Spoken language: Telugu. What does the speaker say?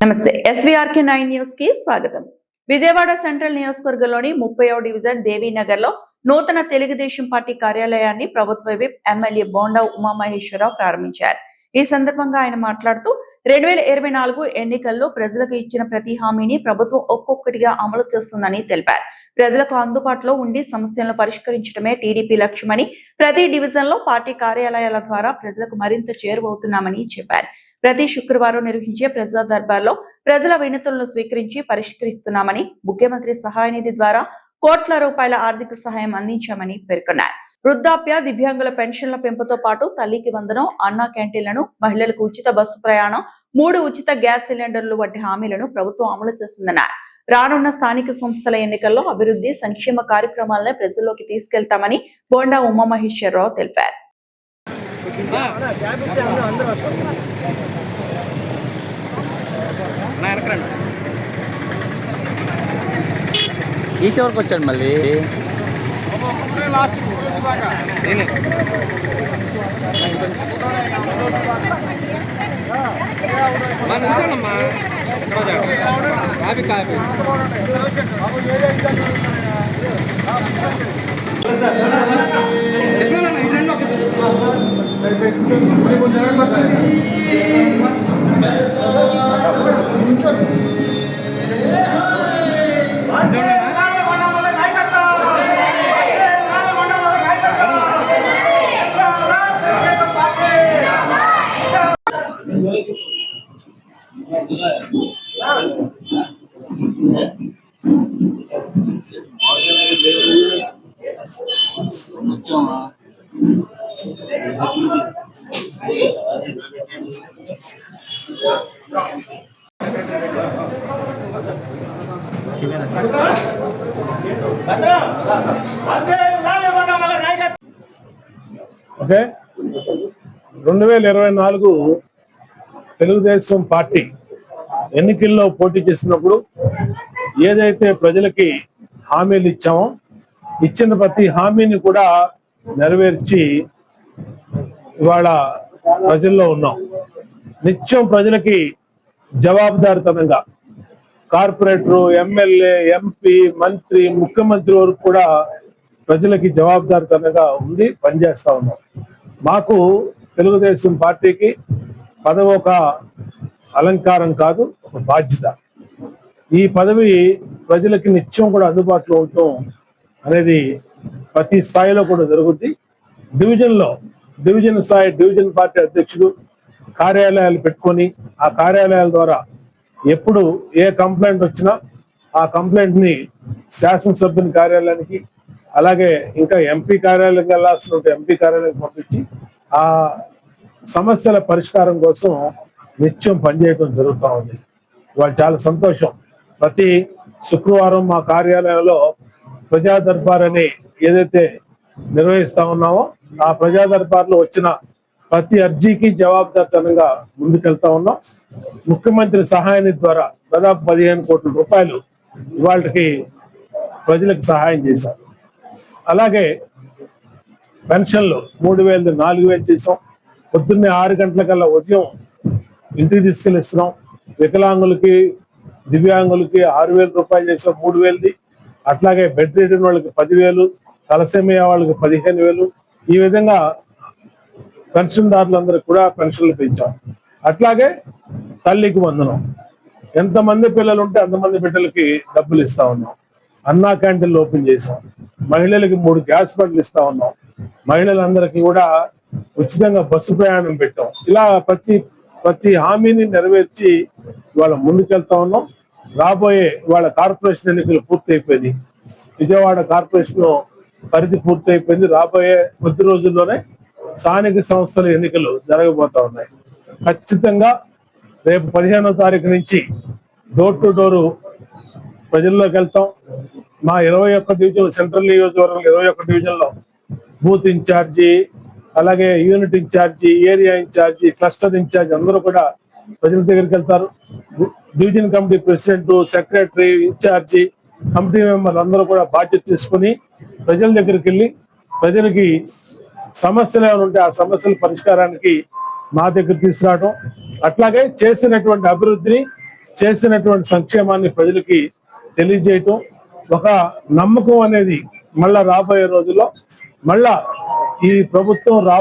నమస్తే ఎస్వీఆర్కే 9 న్యూస్ కి స్వాగతం. విజయవాడ సెంట్రల్ నియోజకవర్గంలోని 30వ డివిజన్ దేవీనగర్ లో నూతన తెలుగుదేశం పార్టీ కార్యాలయాన్ని ప్రభుత్వ విప్ ఎమ్మెల్యే బోండా ఉమామహేశ్వరరావు ప్రారంభించారు. ఈ సందర్భంగా ఆయన మాట్లాడుతూ 2024 ఎన్నికల్లో ప్రజలకు ఇచ్చిన ప్రతి హామీని ప్రభుత్వం ఒక్కొక్కటిగా అమలు చేస్తుందని తెలిపారు. ప్రజలకు అందుబాటులో ఉండి సమస్యలను పరిష్కరించడమే టీడీపీ లక్ష్యమని, ప్రతి డివిజన్ లో పార్టీ కార్యాలయాల ద్వారా ప్రజలకు మరింత చేరువవుతున్నామని చెప్పారు. ప్రతి శుక్రవారం నిర్వహించే ప్రజా దర్బార్లో ప్రజల వినతులను స్వీకరించి పరిష్కరిస్తున్నామని, ముఖ్యమంత్రి సహాయ నిధి ద్వారా కోట్ల రూపాయల ఆర్థిక సహాయం అందించామని పేర్కొన్నారు. వృద్ధాప్య, దివ్యాంగుల పెన్షన్ల పెంపుతో పాటు తల్లికి వందనం, అన్నా క్యాంటీన్లను, మహిళలకు ఉచిత బస్సు ప్రయాణం, 3 ఉచిత గ్యాస్ సిలిండర్లు వంటి హామీలను ప్రభుత్వం అమలు చేస్తుందన్నారు. రానున్న స్థానిక సంస్థల ఎన్నికల్లో అభివృద్ధి, సంక్షేమ కార్యక్రమాలను ప్రజల్లోకి తీసుకెళ్తామని బోండా ఉమామహేశ్వరరావు తెలిపారు. ఈ చివరికి వచ్చాడు మళ్ళీ ఓకే 2024 తెలుగుదేశం పార్టీ ఎన్నికల్లో పోటీ చేసినప్పుడు ఏదైతే ప్రజలకి హామీలు ఇచ్చామో, ఇచ్చిన ప్రతి హామీని కూడా నెరవేర్చి ఇవాళ ప్రజల్లో ఉన్నాం. నిత్యం ప్రజలకి జవాబుదారితనంగా కార్పొరేటరు, ఎమ్మెల్యే, ఎంపీ, మంత్రి, ముఖ్యమంత్రి వరకు కూడా ప్రజలకి జవాబుదారితనంగా ఉండి పనిచేస్తా ఉన్నాం. మాకు తెలుగుదేశం పార్టీకి పదవి ఒక అలంకారం కాదు, ఒక బాధ్యత. ఈ పదవి ప్రజలకి నిత్యం కూడా అందుబాటులో ఉండటం అనేది ప్రతి స్థాయిలో కూడా జరుగుద్ది. డివిజన్ స్థాయి డివిజన్ పార్టీ అధ్యక్షుడు కార్యాలయాలు పెట్టుకొని ఆ కార్యాలయాల ద్వారా ఎప్పుడు ఏ కంప్లైంట్ వచ్చినా ఆ కంప్లైంట్ని శాసనసభ్యుని కార్యాలయానికి, అలాగే ఇంకా ఎంపీ కార్యాలయం వెళ్ళాల్సిన ఎంపీ కార్యాలయానికి పంపించి ఆ సమస్యల పరిష్కారం కోసం నిత్యం పనిచేయడం జరుగుతూ ఉంది. ఇవాళ చాలా సంతోషం. ప్రతి శుక్రవారం మా కార్యాలయంలో ప్రజా దర్బార్ అని ఏదైతే నిర్వహిస్తా ఉన్నామో, ఆ ప్రజా దర్బార్లో వచ్చిన ప్రతి అర్జీకి జవాబుదారితనంగా ముందుకెళ్తా ఉన్నాం. ముఖ్యమంత్రి సహాయ నిధి ద్వారా దాదాపు 15 కోట్ల రూపాయలు ఇవాళకి ప్రజలకు సహాయం చేశారు. అలాగే పెన్షన్లు 3,000 4,000 చేసాం. పొద్దున్నే 6 గంటలకల్లా ఉదయం ఇంటికి తీసుకెళ్ళిస్తున్నాం. వికలాంగులకి, దివ్యాంగులకి 6,000 రూపాయలు చేసాం, 3,000ది. అట్లాగే బెడ్ రిడన్ వాళ్ళకి 10,000, తలసేమియా వాళ్ళకి 15,000. ఈ విధంగా పెన్షన్దారులందరికీ కూడా పెన్షన్లు పెంచాం. అట్లాగే తల్లికి వందనం, ఎంతమంది పిల్లలు ఉంటే అంతమంది బిడ్డలకి డబ్బులు ఇస్తా ఉన్నాం. అన్నా క్యాంటీన్లు ఓపెన్ చేసాం. మహిళలకి 3 గ్యాస్ బండ్లు ఇస్తా ఉన్నాం. మహిళలందరికీ కూడా ఉచితంగా బస్సు ప్రయాణం పెట్టాం. ఇలా ప్రతి హామీని నెరవేర్చి ఇవాళ ముందుకెళ్తా ఉన్నాం. రాబోయే ఇవాళ కార్పొరేషన్ ఎన్నికలు పూర్తయిపోయింది. విజయవాడ కార్పొరేషన్ పరిధి పూర్తయిపోయింది. రాబోయే కొద్ది రోజుల్లోనే స్థానిక సంస్థల ఎన్నికలు జరగబోతా ఉన్నాయి. ఖచ్చితంగా రేపు 15వ తారీఖు నుంచి డోర్ టు డోరు ప్రజల్లోకి వెళ్తాం. మా 21 డివిజన్, సెంట్రల్ నియోజకవర్గం 21 డివిజన్లో బూత్ ఇన్ఛార్జి, అలాగే unit in charge, area in charge, cluster in charge అందరూ కూడా ప్రజల దగ్గరికి వెళ్తారు. Division committee president, secretary, in charge, committee మెంబర్లు అందరూ కూడా బాధ్యత తీసుకుని ప్రజల దగ్గరికి వెళ్ళి ప్రజలకి సమస్యలు ఏమైనా ఉంటే ఆ సమస్యల పరిష్కారానికి మా దగ్గర తీసుకురావడం, అట్లాగే చేసినటువంటి అభివృద్ధిని చేసినటువంటి సంక్షేమాన్ని ప్రజలకి తెలియజేయటం, ఒక నమ్మకం అనేది మళ్ళా రాబోయే రోజుల్లో మళ్ళా ఈ ప్రభుత్వం